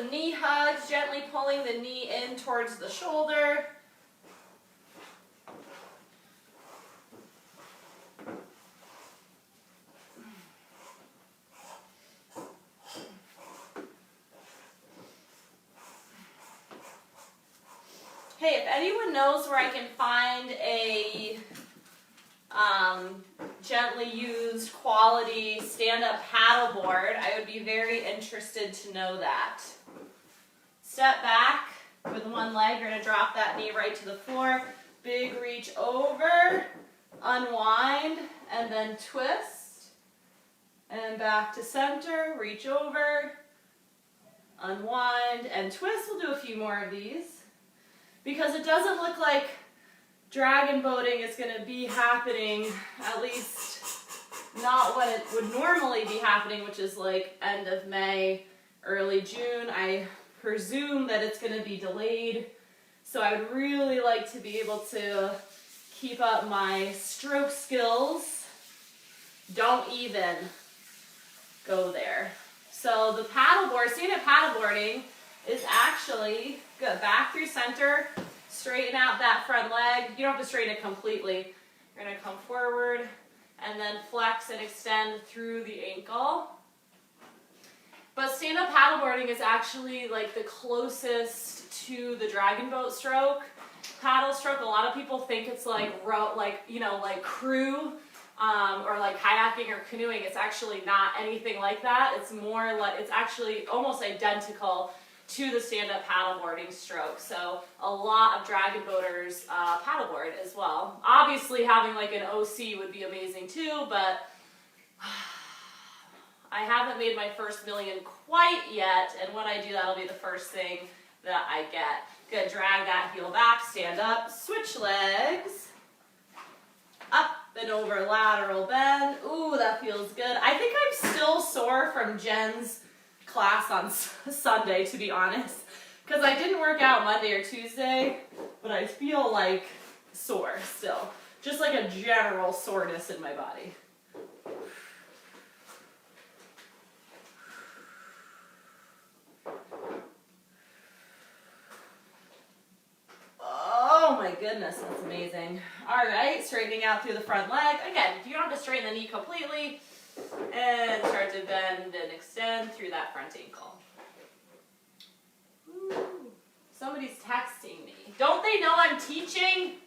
some knee hugs, gently pulling the knee in towards the shoulder. Hey, if anyone knows where I can find a gently used quality stand-up paddleboard, I would be very interested to know that. Step back with one leg. You're going to drop that knee right to the floor. Big reach over, unwind, and then twist. And back to center, reach over, unwind, and twist. We'll do a few more of these. Because it doesn't look like dragon boating is going to be happening, at least not when it would normally be happening, which is like end of May, early June. I presume that it's going to be delayed. So I would really like to be able to keep up my stroke skills. Don't even go there. So the paddleboard, stand-up paddleboarding is actually good. Back through center, straighten out that front leg. You don't have to straighten it completely. You're going to come forward and then flex and extend through the ankle. But stand-up paddleboarding is actually like the closest to the dragon boat stroke. Paddle stroke, a lot of people think it's like crew or like kayaking or canoeing. It's actually not anything like that. It's more like, it's actually almost identical to the stand-up paddleboarding stroke. So a lot of dragon boaters paddleboard as well. Obviously having like an OC would be amazing too, but I haven't made my first million quite yet, and when I do, that'll be the first thing that I get. Good, drag that heel back, stand up, switch legs, up and over, lateral bend. Ooh, that feels good. I think I'm still sore from Jen's class on Sunday, to be honest, because I didn't work out Monday or Tuesday, but I feel like sore still. Just like a general soreness in my body. Oh my goodness, that's amazing. All right, straightening out through the front leg. Again, you don't have to straighten the knee completely. And start to bend and extend through that front ankle. Ooh, somebody's texting me. Don't they know I'm teaching?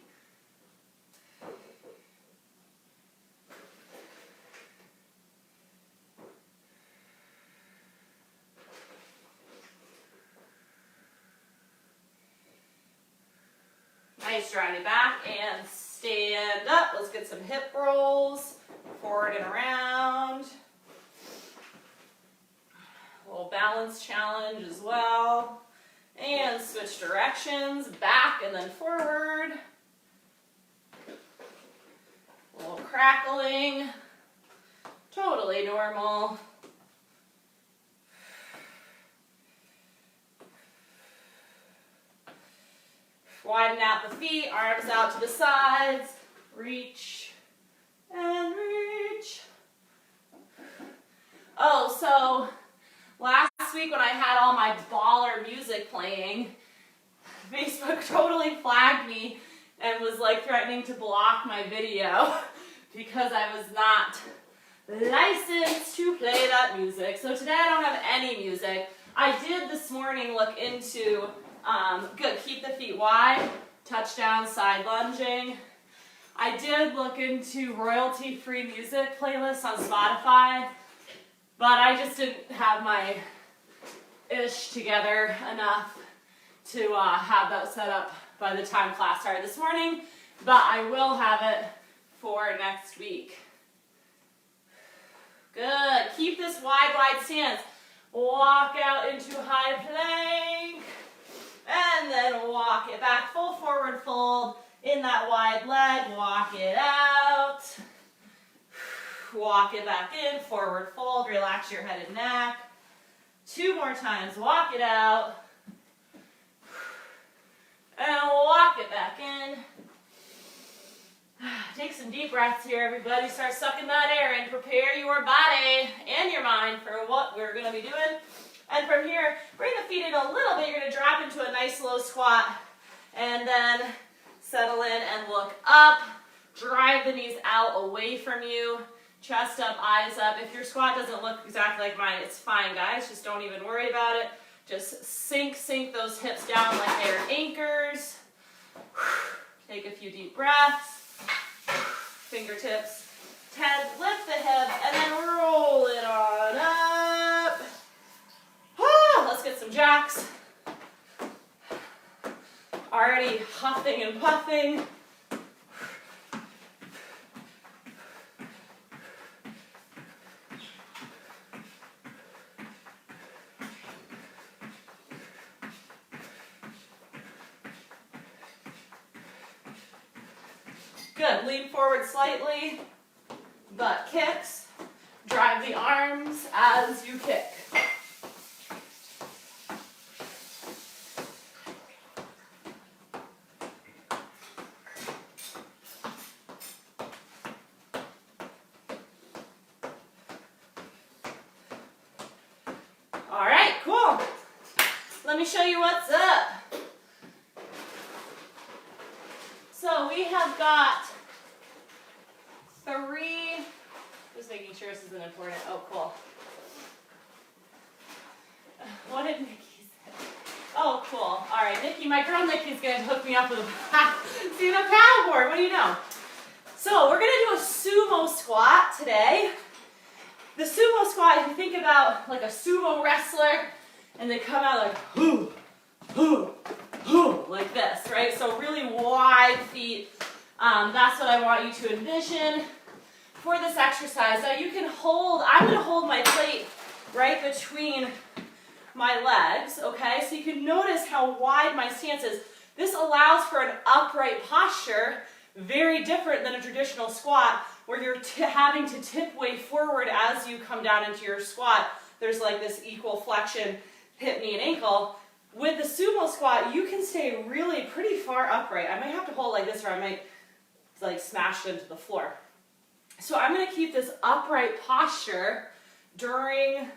Nice, drag it back and stand up. Let's get some hip rolls. Forward and around. A little balance challenge as well. And switch directions, back and then forward. A little crackling. Totally normal. Widen out the feet, arms out to the sides. Reach and reach. Oh, so last week when I had all my baller music playing, Facebook totally flagged me and was like threatening to block my video because I was not licensed to play that music. So today I don't have any music. I did this morning look into, good, keep the feet wide, touchdown, side lunging. I did look into royalty-free music playlists on Spotify, but I just didn't have my ish together enough to have that set up by the time class started this morning, but I will have it for next week. Good. Keep this wide stance. Walk out into high plank, and then walk it back, full forward fold. In that wide leg, walk it out. Walk it back in, forward fold, relax your head and neck. 2 more times, walk it out. And walk it back in. Take some deep breaths here, everybody. Start sucking that air in. Prepare your body and your mind for what we're going to be doing And from here, bring the feet in a little bit. You're going to drop into a nice low squat. And then settle in and look up. Drive the knees out away from you. Chest up, eyes up. If your squat doesn't look exactly like mine, it's fine, guys. Just don't even worry about it. Just sink those hips down like they're anchors. Take a few deep breaths. Fingertips. 10, lift the hip, and then roll it on up. Let's get some jacks. Already huffing and puffing. Good, lean forward slightly, butt kicks, drive the arms as you kick. All right, cool. Let me show you what's up. So we have got 3, just making sure this isn't important. Oh, cool. What did Nikki say? Oh, cool. All right, Nikki, my girl Nikki's going to hook me up with a paddleboard. What do you know? So we're going to do a sumo squat today. The sumo squat, if you think about like a sumo wrestler, and they come out like, hoo, hoo, hoo, like this, right? So really wide feet. That's what I want you to envision for this exercise. Now you can hold, I'm going to hold my plate right between my legs, okay? So you can notice how wide my stance is. This allows for an upright posture, very different than a traditional squat where you're having to tip way forward as you come down into your squat. There's like this equal flexion, hip, knee, and ankle. With the sumo squat, you can stay really pretty far upright. I might have to hold like this or I might like smash it into the floor. So I'm going to keep this upright posture during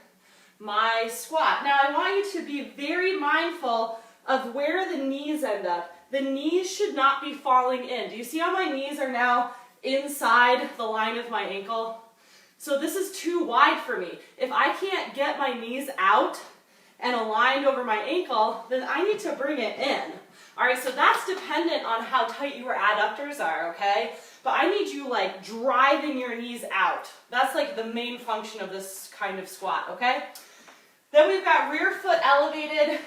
my squat. Now I want you to be very mindful of where the knees end up. The knees should not be falling in. Do you see how my knees are now inside the line of my ankle? So this is too wide for me. If I can't get my knees out and aligned over my ankle, then I need to bring it in. All right, so that's dependent on how tight your adductors are, okay? But I need you like driving your knees out. That's like the main function of this kind of squat, okay? Then we've got rear foot elevated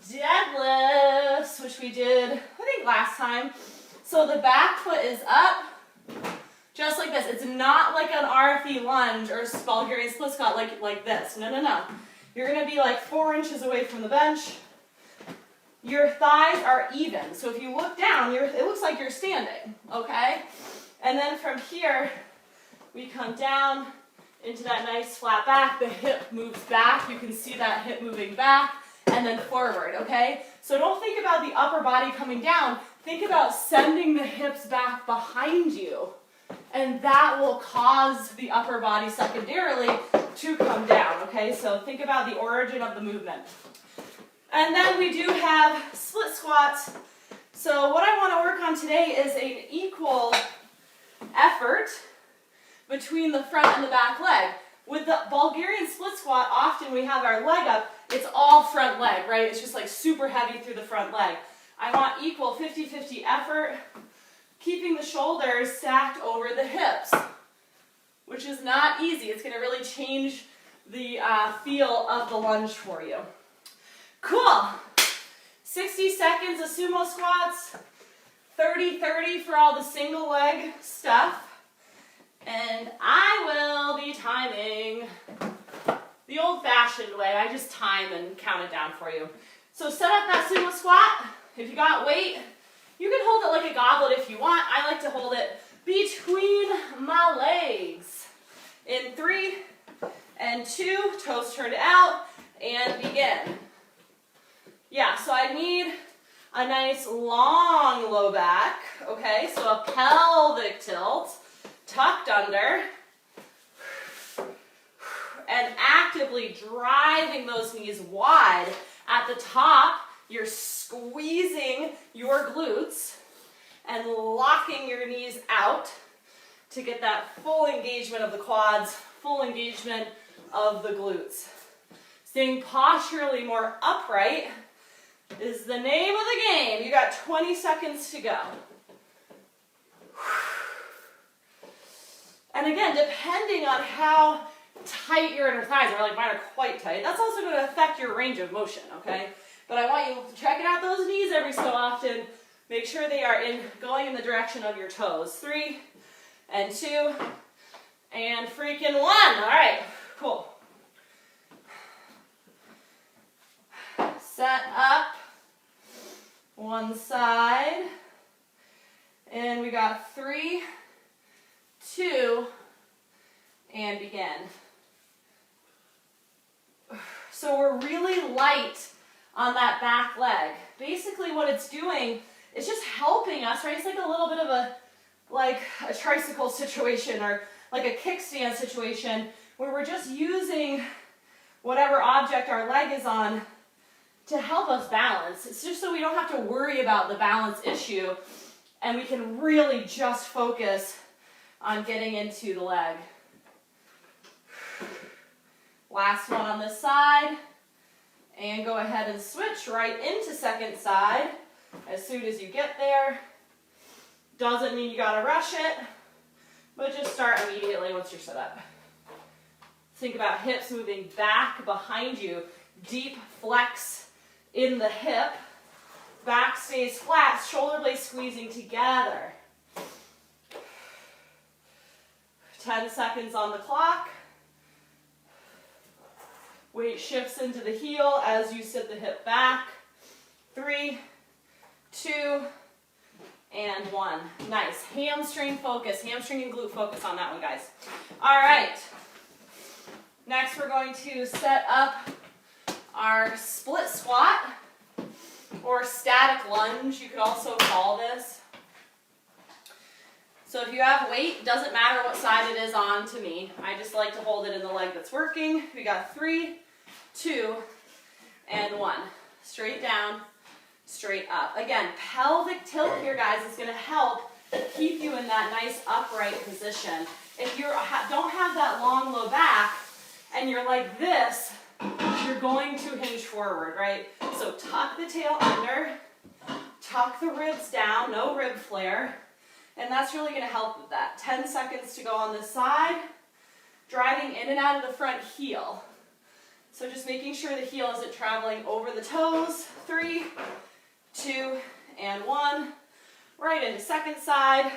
deadlifts, which we did, I think last time. So the back foot is up, just like this. It's not like an RFE lunge or Bulgarian split squat like this. No, no, no. You're going to be like 4 inches away from the bench. Your thighs are even. So if you look down, it looks like you're standing, okay? And then from here, we come down into that nice flat back. The hip moves back. You can see that hip moving back and then forward, okay? So don't think about the upper body coming down. Think about sending the hips back behind you. And that will cause the upper body secondarily to come down, okay? So think about the origin of the movement. And then we do have split squats. So what I want to work on today is an equal effort between the front and the back leg. With the Bulgarian split squat, often we have our leg up. It's all front leg, right? It's just like super heavy through the front leg. I want equal 50-50 effort, keeping the shoulders stacked over the hips, which is not easy. It's going to really change the feel of the lunge for you. Cool. 60 seconds of sumo squats, 30-30 for all the single leg stuff. And I will be timing the old-fashioned way. I just time and count it down for you. So set up that sumo squat. If you got weight, you can hold it like a goblet if you want. I like to hold it between my legs. In 3 and 2, toes turned out, and begin. Yeah, so I need a nice long low back, okay? So a pelvic tilt, tucked under, and active actively driving those knees wide. At the top, you're squeezing your glutes and locking your knees out to get that full engagement of the quads, full engagement of the glutes. Staying posturally more upright is the name of the game. You got 20 seconds to go. And again, depending on how tight your inner thighs are, like mine are quite tight, that's also going to affect your range of motion, okay? But I want you checking out those knees every so often. Make sure they are going in the direction of your toes. 3 and 2 and freaking 1. All right, cool. Set up one side. And we got 3, 2, and begin. So we're really light on that back leg. Basically what it's doing is just helping us, right? It's like a little bit of a tricycle situation or like a kickstand situation where we're just using whatever object our leg is on to help us balance. It's just so we don't have to worry about the balance issue and we can really just focus on getting into the leg. Last one on this side. And go ahead and switch right into second side as soon as you get there. Doesn't mean you gotta rush it, but just start immediately once you're set up. Think about hips moving back behind you. Deep flex in the hip. Back stays flat, shoulder blades squeezing together. 10 seconds on the clock. Weight shifts into the heel as you sit the hip back. 3, 2, and 1. Nice. Hamstring focus, hamstring and glute focus on that one, guys. All right. Next, we're going to set up our split squat or static lunge, you could also call this. So if you have weight, doesn't matter what side it is on to me. I just like to hold it in the leg that's working. We got 3, 2, and 1. Straight down, straight up. Again, pelvic tilt here, guys, is going to help keep you in that nice upright position. If you don't have that long low back and you're like this, you're going to hinge forward, right? So tuck the tail under, tuck the ribs down, no rib flare, and that's really going to help with that. 10 seconds to go on this side, driving in and out of the front heel. So just making sure the heel isn't traveling over the toes. 3, 2, and 1. Right into second side.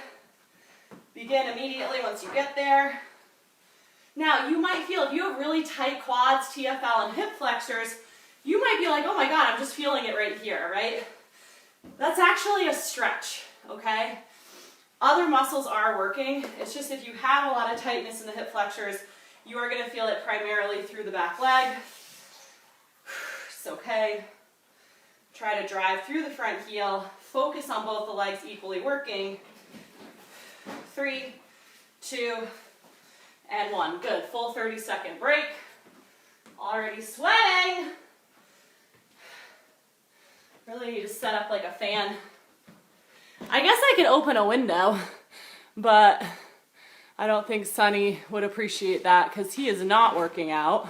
Begin immediately once you get there. Now, you might feel, if you have really tight quads, TFL, and hip flexors, you might be like, oh my God, I'm just feeling it right here, right? That's actually a stretch, okay? Other muscles are working. It's just if you have a lot of tightness in the hip flexors, you are going to feel it primarily through the back leg. It's okay. Try to drive through the front heel. Focus on both the legs equally working. 3, 2, and 1. Good. Full 30-second break. Already sweating. Really need to set up like a fan. I guess I could open a window, but I don't think Sonny would appreciate that because he is not working out.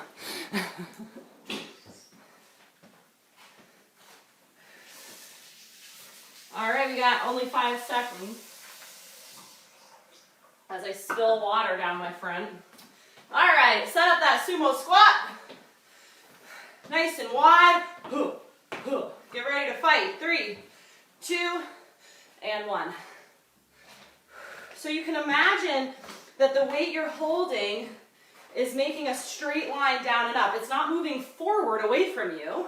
All right, we got only 5 seconds as I spill water down my front. All right, set up that sumo squat. Nice and wide. Get ready to fight. 3, 2, and 1. So you can imagine that the weight you're holding is making a straight line down and up. It's not moving forward away from you,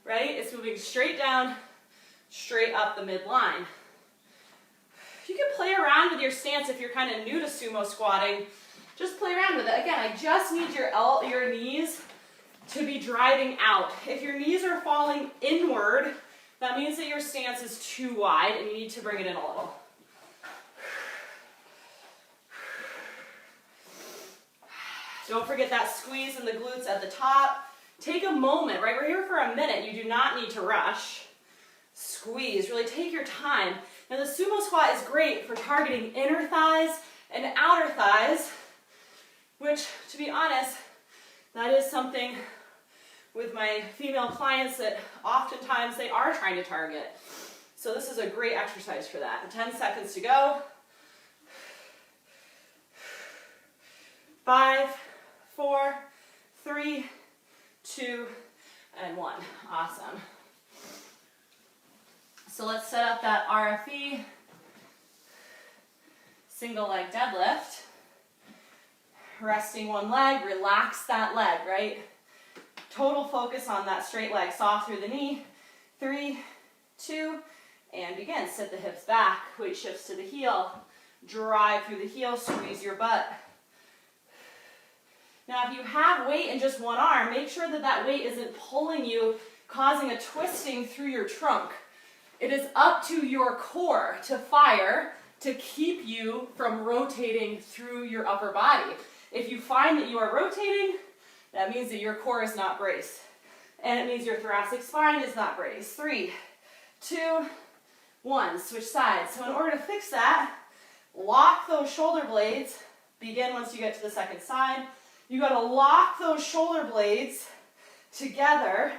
right? It's moving straight down, straight up the midline. You can play around with your stance if you're kind of new to sumo squatting. Just play around with it. Again, I just need your knees to be driving out. If your knees are falling inward, that means that your stance is too wide and you need to bring it in a little. Don't forget that squeeze in the glutes at the top. Take a moment, right? We're here for a minute. You do not need to rush. Squeeze, really take your time. Now the sumo squat is great for targeting inner thighs and outer thighs, which, to be honest, that is something with my female clients that oftentimes they are trying to target. So this is a great exercise for that. 10 seconds to go. 5, 4, 3, 2, and 1. Awesome. So let's set up that RFE, single leg deadlift. Resting one leg, relax that leg, right? Total focus on that straight leg, soft through the knee. 3, 2, and begin. Sit the hips back, weight shifts to the heel. Drive through the heel, squeeze your butt. Now if you have weight in just one arm, make sure that that weight isn't pulling you, causing a twisting through your trunk. It is up to your core to fire to keep you from rotating through your upper body. If you find that you are rotating, that means that your core is not braced. And it means your thoracic spine is not braced. 3, 2, 1. Switch sides. So in order to fix that, lock those shoulder blades. Begin once you get to the second side. You got to lock those shoulder blades together.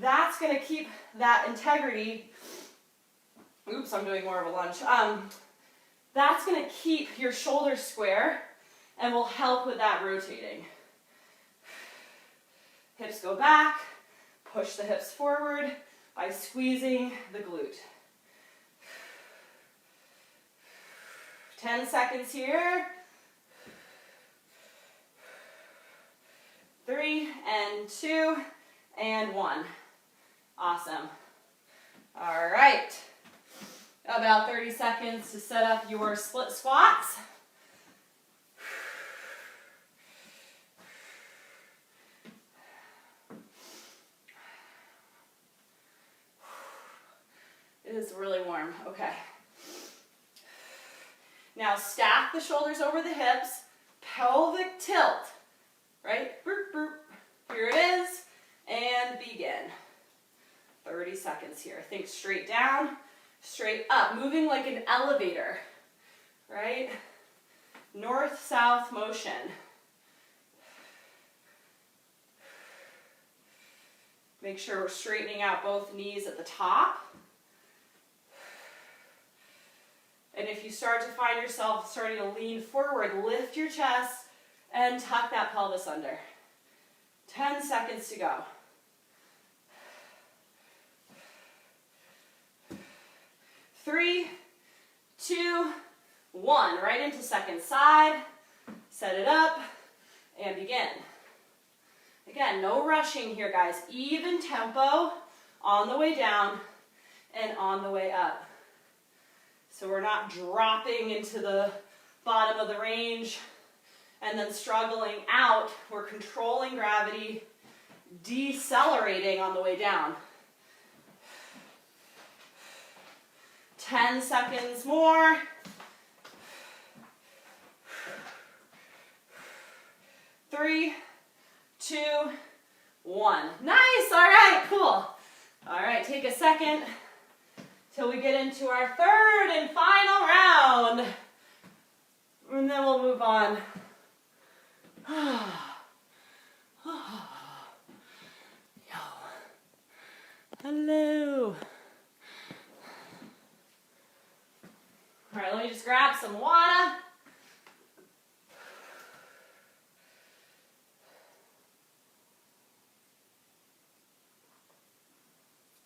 That's going to keep that integrity. Oops, I'm doing more of a lunge. That's going to keep your shoulders square and will help with that rotating. Hips go back. Push the hips forward by squeezing the glute. 10 seconds here. 3, and 2, and 1. Awesome. All right. About 30 seconds to set up your split squats. It is really warm. Okay. Now stack the shoulders over the hips, pelvic tilt. Right? Boop, boop. Here it is. And begin. 30 seconds here. Think straight down, straight up. Moving like an elevator. Right? North-south motion. Make sure we're straightening out both knees at the top. And if you start to find yourself starting to lean forward, lift your chest and tuck that pelvis under. 10 seconds to go. 3, 2, 1. Right into second side. Set it up and begin. Again, no rushing here, guys. Even tempo on the way down and on the way up. So we're not dropping into the bottom of the range and then struggling out. We're controlling gravity, decelerating on the way down. 10 seconds more. 3, 2, 1. Nice, all right, cool. All right, take a second till we get into our third and final round. And then we'll move on. Hello. All right, let me just grab some water.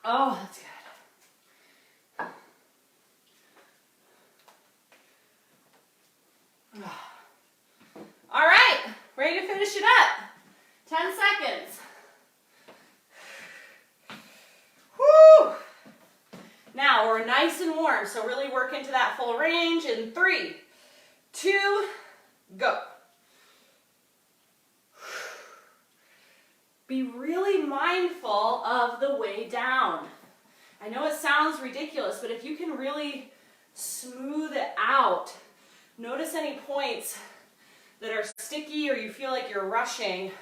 Oh, that's good. All right, ready to finish it up. 10 seconds. Woo! Now we're nice and warm, so really work into that full range in 3, 2, go. Be really mindful of the way down. I know it sounds ridiculous, but if you can really smooth it out, notice any points that are sticky or you feel like you're rushing,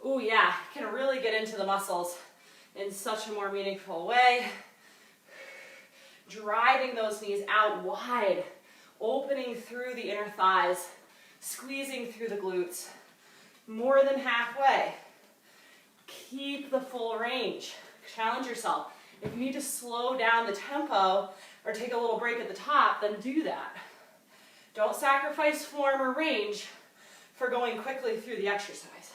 ooh yeah, can really get into the muscles in such a more meaningful way. Driving those knees out wide, opening through the inner thighs, squeezing through the glutes, more than halfway. Keep the full range. Challenge yourself. If you need to slow down the tempo or take a little break at the top, then do that. Don't sacrifice form or range for going quickly through the exercise.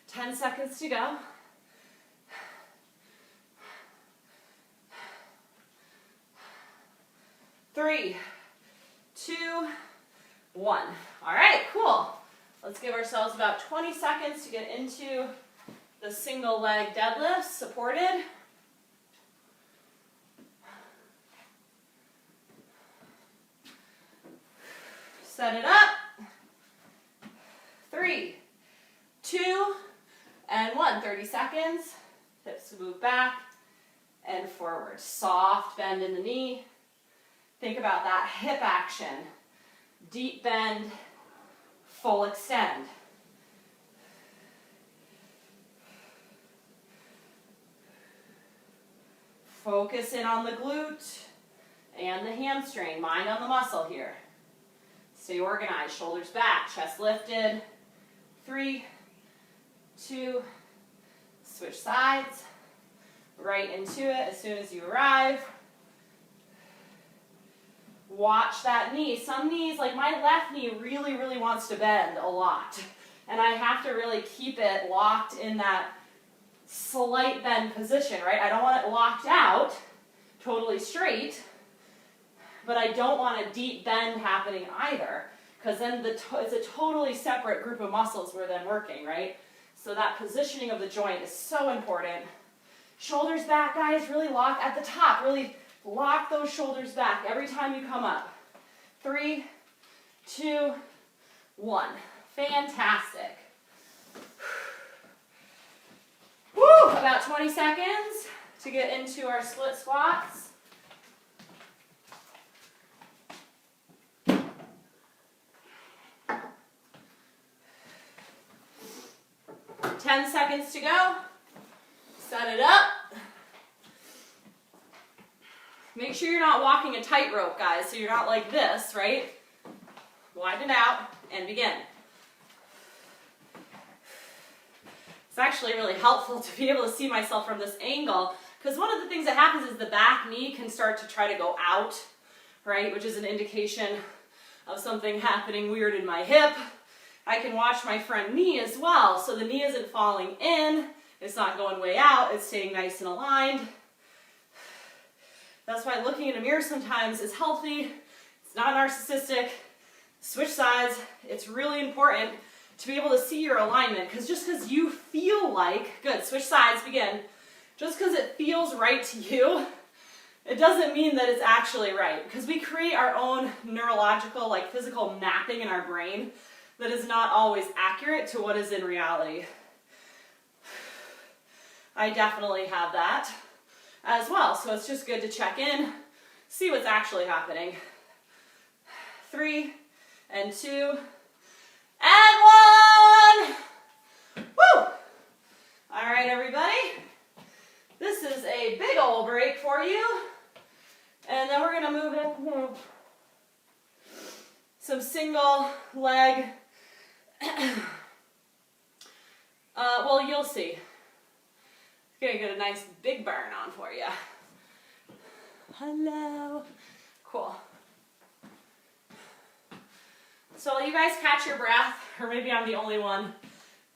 10 seconds to go. 3, 2, 1. All right, cool. Let's give ourselves about 20 seconds to get into the single leg deadlifts, supported. Set it up. 3, 2, and 1. 30 seconds. Hips move back and forward. Soft bend in the knee. Think about that hip action. Deep bend, full extend. Focus in on the glute and the hamstring. Mind on the muscle here. Stay organized. Shoulders back, chest lifted. 3, 2, switch sides. Right into it as soon as you arrive. Watch that knee. Some knees, like my left knee really, really wants to bend a lot. And I have to really keep it locked in that slight bend position, right? I don't want it locked out, totally straight, but I don't want a deep bend happening either, because then it's a totally separate group of muscles we're then working, right? So that positioning of the joint is so important. Shoulders back, guys, really lock at the top, really lock those shoulders back every time you come up. 3, 2, 1. Fantastic. Woo! About 20 seconds to get into our split squats. Ten seconds to go. Set it up. Make sure you're not walking a tightrope, guys, so you're not like this, right? Widen it out and begin. It's actually really helpful to be able to see myself from this angle, because one of the things that happens is the back knee can start to try to go out, right, which is an indication of something happening weird in my hip. I can watch my front knee as well, so the knee isn't falling in, it's not going way out, it's staying nice and aligned. That's why looking in a mirror sometimes is healthy. It's not narcissistic. Switch sides. It's really important to be able to see your alignment, because just because you feel like, good, switch sides, begin. Just because it feels right to you, it doesn't mean that it's actually right, because we create our own neurological, like physical mapping in our brain that is not always accurate to what is in reality. I definitely have that as well, so it's just good to check in, see what's actually happening. 3, and 2, and 1. Woo! All right, everybody. This is a big old break for you, and then we're gonna move into some single leg. Well, you'll see. Gonna get a nice big burn on for you. Hello. Cool. So while you guys catch your breath, or maybe I'm the only one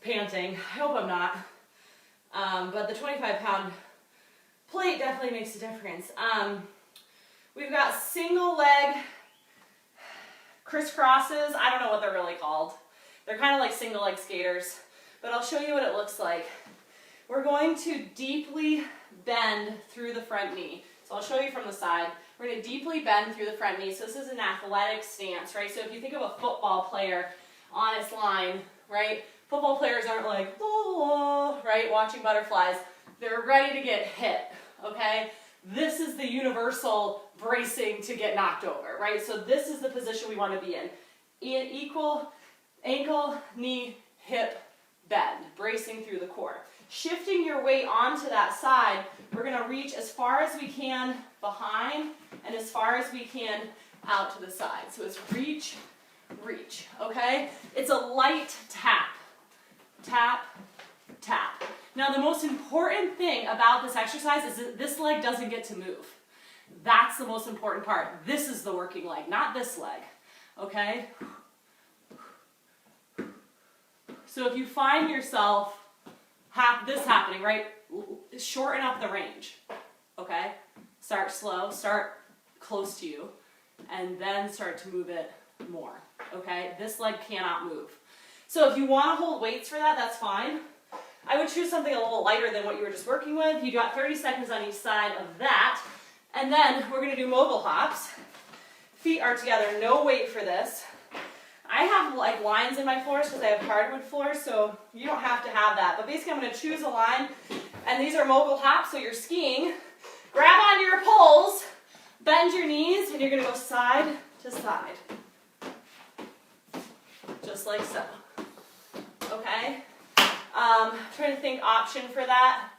panting. I hope I'm not. But the 25-pound plate definitely makes a difference. We've got single leg crisscrosses. I don't know what they're really called. They're kind of like single leg skaters, but I'll show you what it looks like. We're going to deeply bend through the front knee. So I'll show you from the side. We're going to deeply bend through the front knee. So this is an athletic stance, right? So if you think of a football player on its line, right? Football players aren't like, oh, right, watching butterflies. They're ready to get hit, okay? This is the universal bracing to get knocked over, right? So this is the position we want to be in. equal ankle, knee, hip bend, bracing through the core. Shifting your weight onto that side, we're going to reach as far as we can behind and as far as we can out to the side. So it's reach, reach, okay? It's a light tap, tap, tap. Now the most important thing about this exercise is that this leg doesn't get to move. That's the most important part. This is the working leg, not this leg, okay? So if you find yourself this happening, right, shorten up the range, okay? Start slow, start close to you, and then start to move it more, okay? This leg cannot move. So if you want to hold weights for that, that's fine. I would choose something a little lighter than what you were just working with. You got 30 seconds on each side of that, and then we're going to do mobile hops. Feet are together, no weight for this. I have like lines in my floors because I have hardwood floors, so you don't have to have that. But basically I'm going to choose a line, and these are mobile hops, so you're skiing. Grab onto your poles, bend your knees, and you're going to go side to side. Just like so. Okay? Trying to think option for that.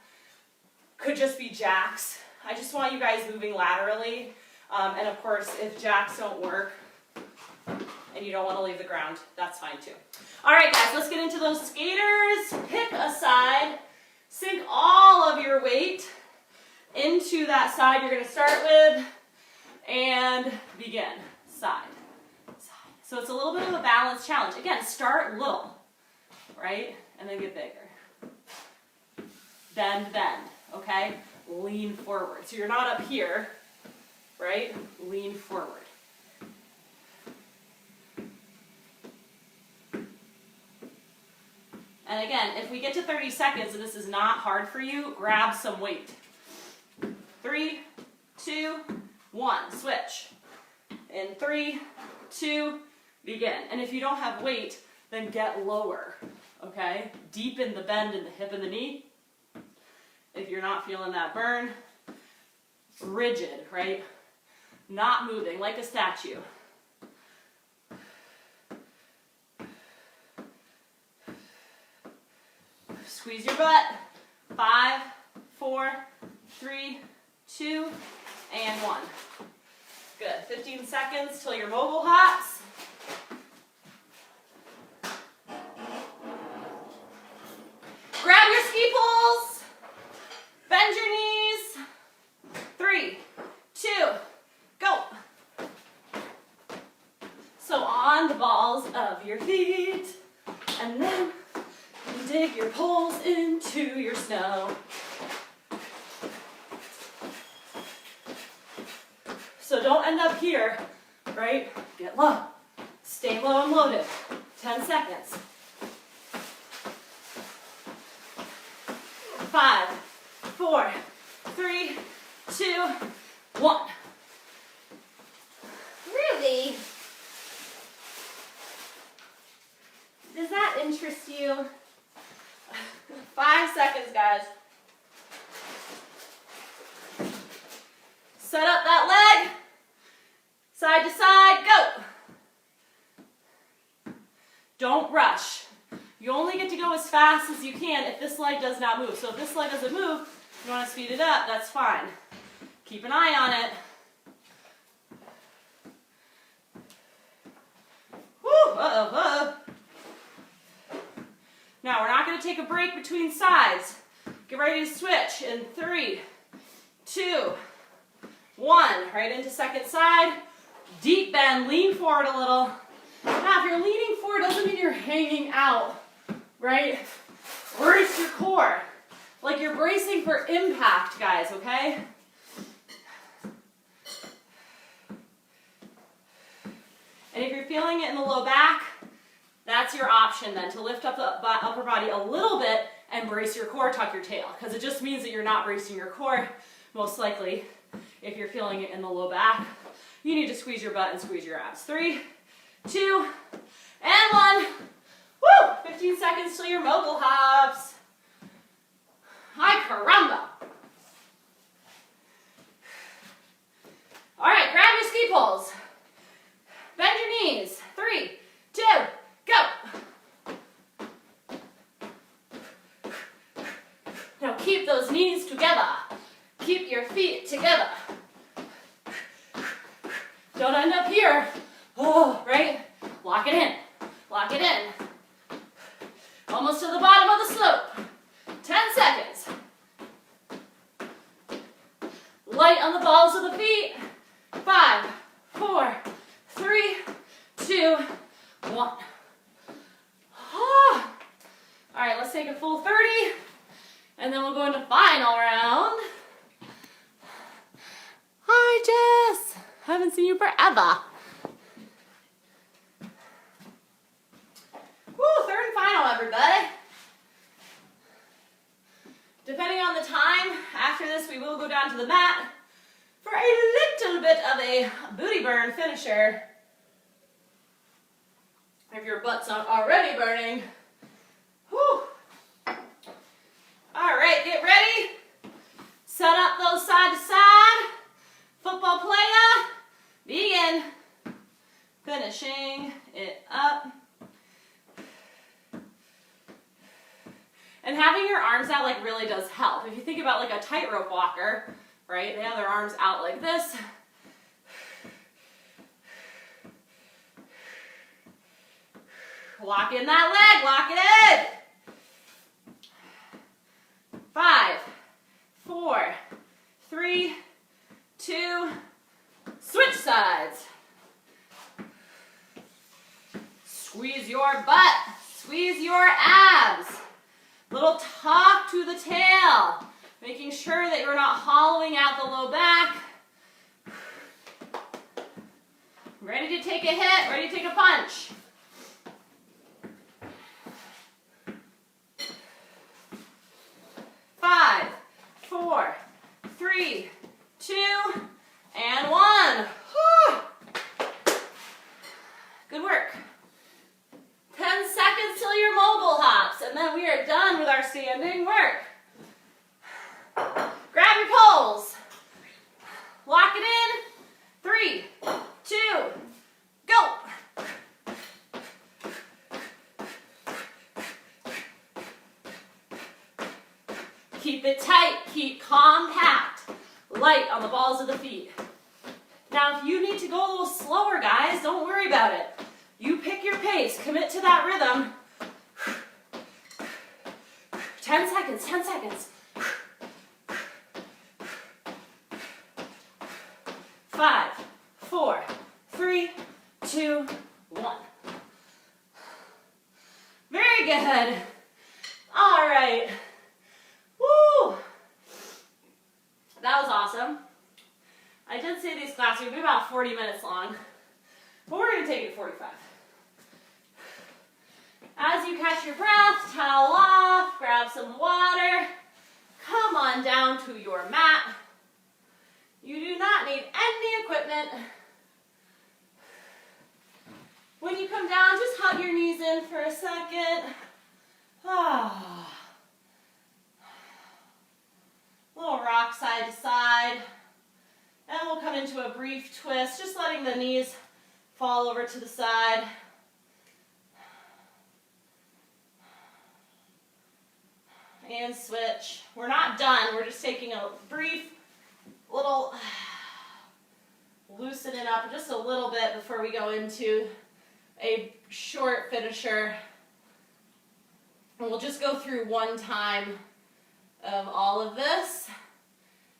Could just be jacks. I just want you guys moving laterally. And of course, if jacks don't work, and you don't want to leave the ground, that's fine too. All right, guys, let's get into those skaters. Pick a side. Sink all of your weight into that side you're going to start with, and begin. Side, side. So it's a little bit of a balance challenge. Again, start little, right? And then get bigger. Bend, bend, okay? Lean forward. So you're not up here, right? Lean forward. And again, if we get to 30 seconds and this is not hard for you, grab some weight. 3, 2, 1, switch. In 3, 2, begin. And if you don't have weight, then get lower, okay? Deepen the bend in the hip and the knee. If you're not feeling that burn, rigid, right? Not moving, like a statue. Squeeze your butt. 5, 4, 3, 2, and 1. Good. 15 seconds till your mobile hops. Grab your ski poles. Bend your knees. 3, 2, go. So on the balls of your feet, and then dig your poles into your snow. So don't end up here, right? Get low. Stay low and loaded. 10 seconds. 5, 4, 3, 2, 1. Really? Does that interest you? 5 seconds, guys. Set up that leg. Side to side, go. Don't rush. You only get to go as fast as you can if this leg does not move. So if this leg doesn't move, you want to speed it up, that's fine. Keep an eye on it. Woo, uh-oh. Now, we're not going to take a break between sides. Get ready to switch in 3, 2, 1. Right into second side. Deep bend, lean forward a little. Now, if you're leaning forward, doesn't mean you're hanging out, right? Brace your core. Like you're bracing for impact, guys, okay? And if you're feeling it in the low back, that's your option then, to lift up the upper body a little bit and brace your core, tuck your tail. Because it just means that you're not bracing your core, most likely, if you're feeling it in the low back. You need to squeeze your butt and squeeze your abs. 3, 2, and 1. Woo! 15 seconds till your mobile hops. Ay caramba. All right, grab your ski poles. Bend your knees. 3, 2, go. Now keep those knees together. Keep your feet together. Don't end up here. Oh, right? Lock it in. Lock it in. Almost to the bottom of the slope. 10 seconds. Light on the balls of the feet. 5, 4, 3, 2, 1. All right, let's take a full 30, and then we'll go into final round. Hi, Jess. Haven't seen you forever. Woo, third and final, everybody. Depending on the time, after this we will go down to the mat for a little bit of a booty burn finisher. If your butt's not already burning. Whew. All right, get ready. Set up those side to side. Football player. Begin. Finishing it up. And having your arms out like really does help. If you think about like a tightrope walker, right? They have their arms out like this. Lock in that leg, lock it in. 5, 4, 3, 2, switch sides. Squeeze your butt, squeeze your abs. Little tuck to the tail, making sure that you're not hollowing out the low back. Ready to take a hit, ready to take a punch. Five, 4, 3, 2, and 1. Whew. Good work. 10 seconds till your mobile hops, and then we are done with our standing work. Grab your poles. Lock it in. 3, 2, go. Keep it tight, keep compact. Light on the balls of the feet. Now, if you need to go a little slower, guys, don't worry about it. You pick your pace, commit to that rhythm. 10 seconds, 10 seconds. 5, 4, 3, 2, 1. Very good. All right. Woo! That was awesome. I did say these classes would be about 40 minutes long, but we're going to take it 45. As you catch your breath, towel off, grab some water, come on down to your mat. You do not need any equipment. When you come down, just hug your knees in for a second. Little rock side to side. And we'll come into a brief twist, just letting the knees fall over to the side. And switch. We're not done. We're just taking a brief little loosen it up just a little bit before we go into a short finisher. And we'll just go through one time of all of this.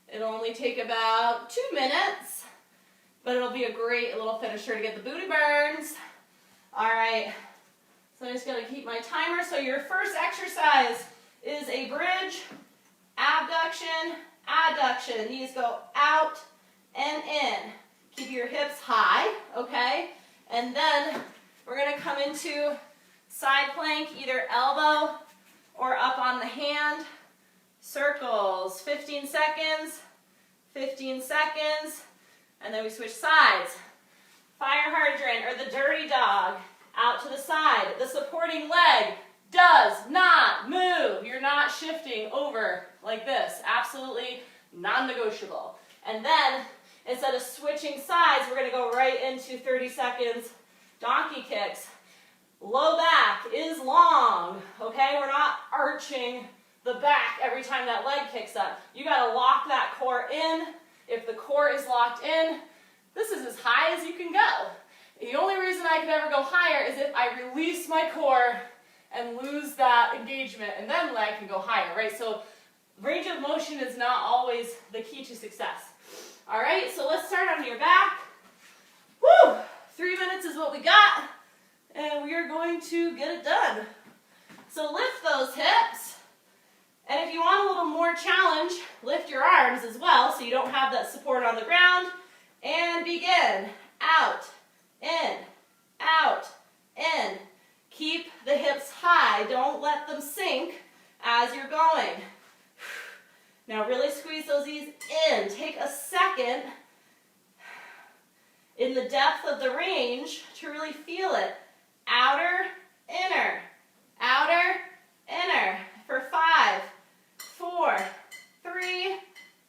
It'll only take about 2 minutes, but it'll be a great little finisher to get the booty burns. All right, so I'm just gonna keep my timer. So your first exercise is a bridge, abduction, adduction. Knees go out and in. Keep your hips high, okay? And then we're gonna come into side plank, either elbow or up on the hand. Circles, 15 seconds, 15 seconds, and then we switch sides. Fire hydrant or the dirty dog, out to the side. The supporting leg does not move. You're not shifting over like this. Absolutely non-negotiable. And then, instead of switching sides, we're gonna go right into 30 seconds donkey kicks. Low back is long, okay? We're not arching the back every time that leg kicks up. You gotta lock that core in. If the core is locked in, this is as high as you can go. The only reason I could ever go higher is if I release my core and lose that engagement, and then leg can go higher, right? So range of motion is not always the key to success. All right, so let's start on your back. Woo! 3 minutes is what we got, and we are going to get it done. So lift those hips, and if you want a little more challenge, lift your arms as well so you don't have that support on the ground, and begin. Out, in, out, in. Keep the hips high. Don't let them sink as you're going. Now really squeeze those knees in. Take a second in the depth of the range to really feel it. Outer, inner, outer, inner. For 5, 4, 3,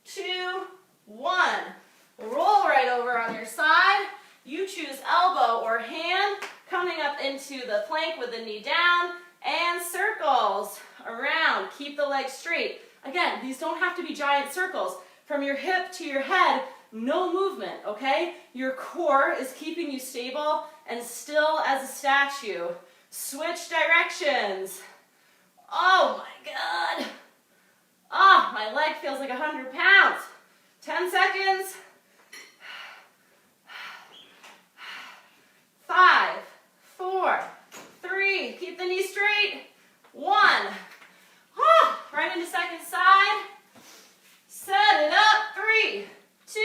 2, 1. Roll right over on your side. You choose elbow or hand, coming up into the plank with the knee down, and circles around. Keep the legs straight. Again, these don't have to be giant circles. From your hip to your head, no movement, okay? Your core is keeping you stable and still as a statue. Switch directions. Oh my God. Oh, my leg feels like 100 pounds. 10 seconds. 5, 4, 3, keep the knee straight. 1. Right into second side. Set it up. 3, 2,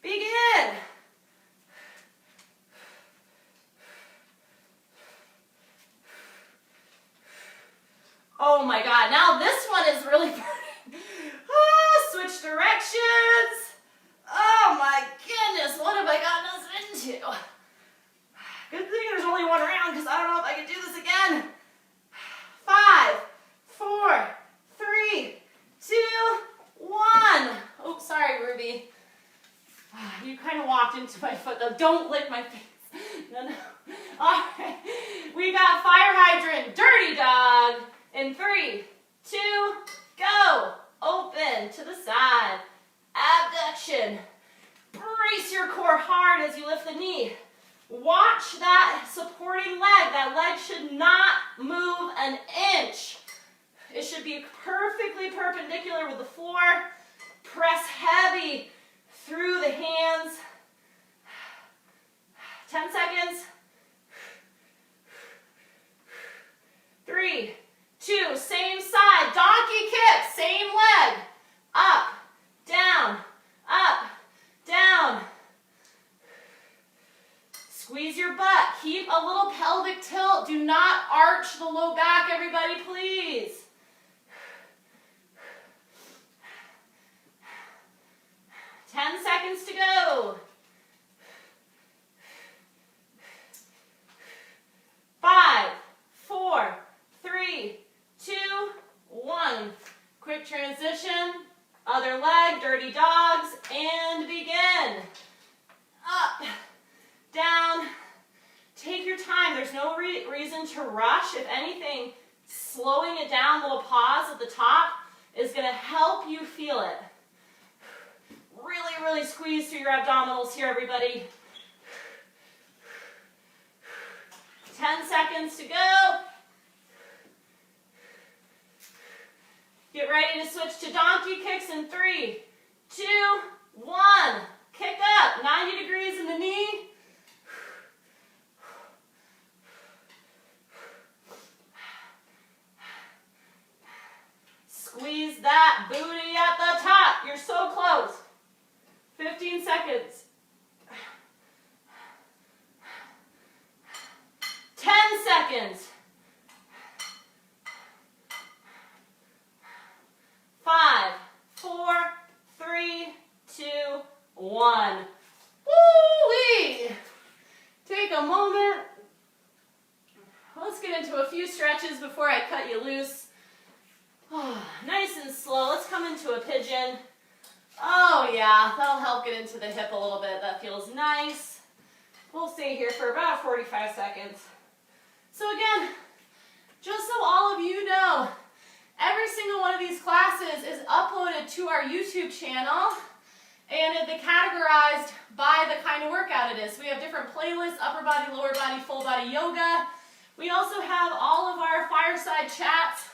begin. Oh my God, now this one is really burning. Switch directions. Oh my goodness, what have I gotten us into? Good thing there's only one round because I don't know if I can do this again. 5, 4, 3, 2, 1. Oh, sorry, Ruby. You kind of walked into my foot though. Don't lick my face. No. All right. We got fire hydrant, dirty dog. In 3, 2, go. Open to the side. Abduction. Brace your core hard as you lift the knee. Watch that supporting leg. That leg should not move an inch. It should be perfectly perpendicular with the floor. Press heavy through the hands. 10 seconds. 3, 2, same side. Donkey kick, same leg. Up, down, down. Squeeze your butt. Keep a little pelvic tilt. Do not arch the low back, everybody, please. 10 seconds to go. 5, 4, 3, 2, 1. Quick transition. Other leg, dirty dogs, and begin. Up, down. Take your time. There's no reason to rush. If anything, slowing it down, little pause at the top, is going to help you feel it. Really, really squeeze through your abdominals here, everybody. 10 seconds to go. Get ready to switch to donkey kicks in 3, 2, 1. Kick up, 90 degrees in the knee. Squeeze that booty at the top. You're so close. 15 seconds. 10 seconds. 5, 4, 3, 2, 1. Woo-wee! Take a moment. Let's get into a few stretches before I cut you loose. Oh, nice and slow. Let's come into a pigeon. Oh yeah, that'll help get into the hip a little bit. That feels nice. We'll stay here for about 45 seconds. So again, just so all of you know, every single one of these classes is uploaded to our YouTube channel, and they're categorized by the kind of workout it is. So we have different playlists: upper body, lower body, full body yoga. We also have all of our fireside chats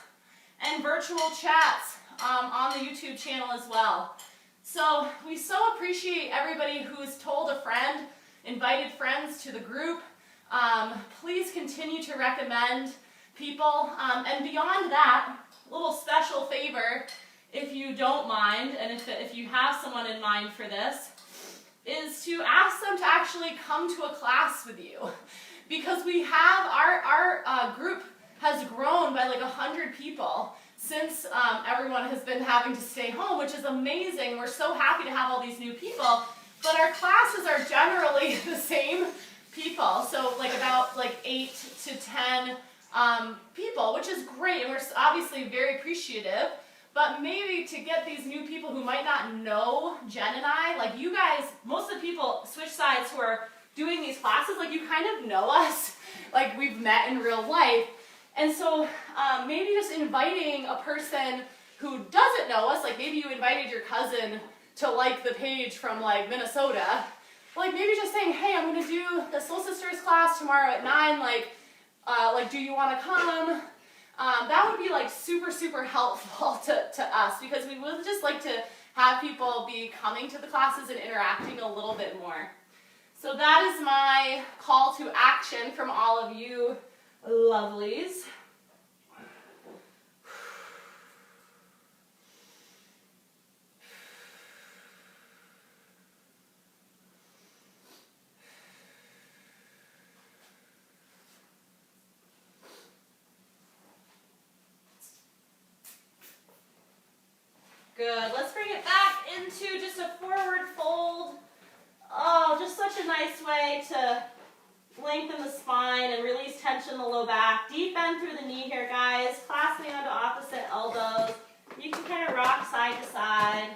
and virtual chats on the YouTube channel as well. So we so appreciate everybody who has told a friend, invited friends to the group. Please continue to recommend people. And beyond that, a little special favor, if you don't mind, and if you have someone in mind for this, is to ask them to actually come to a class with you. Because we have, our group has grown by like 100 people since everyone has been having to stay home, which is amazing. We're so happy to have all these new people, but our classes are generally the same people, so like about like 8 to 10 people, which is great, and we're obviously very appreciative. But maybe to get these new people who might not know Jen and I, like you guys, most of the people, switch sides, who are doing these classes, like you kind of know us, like we've met in real life. And so maybe just inviting a person who doesn't know us, like maybe you invited your cousin to like the page from like Minnesota, like maybe just saying, hey, I'm gonna do the Soul Sisters class tomorrow at 9, like do you wanna come? That would be like super, super helpful to us, because we would just like to have people be coming to the classes and interacting a little bit more. So that is my call to action from all of you lovelies. Good. Let's bring it back into just a forward fold. Oh, just such a nice way to lengthen the spine and release tension in the low back. Deep bend through the knee here, guys. Clasping onto opposite elbows. You can kind of rock side to side.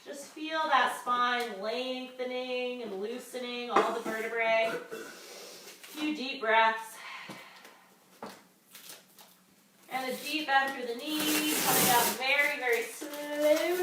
Just feel that spine lengthening and loosening all the vertebrae. A few deep breaths. And a deep bend through the knee, coming up very, very slowly.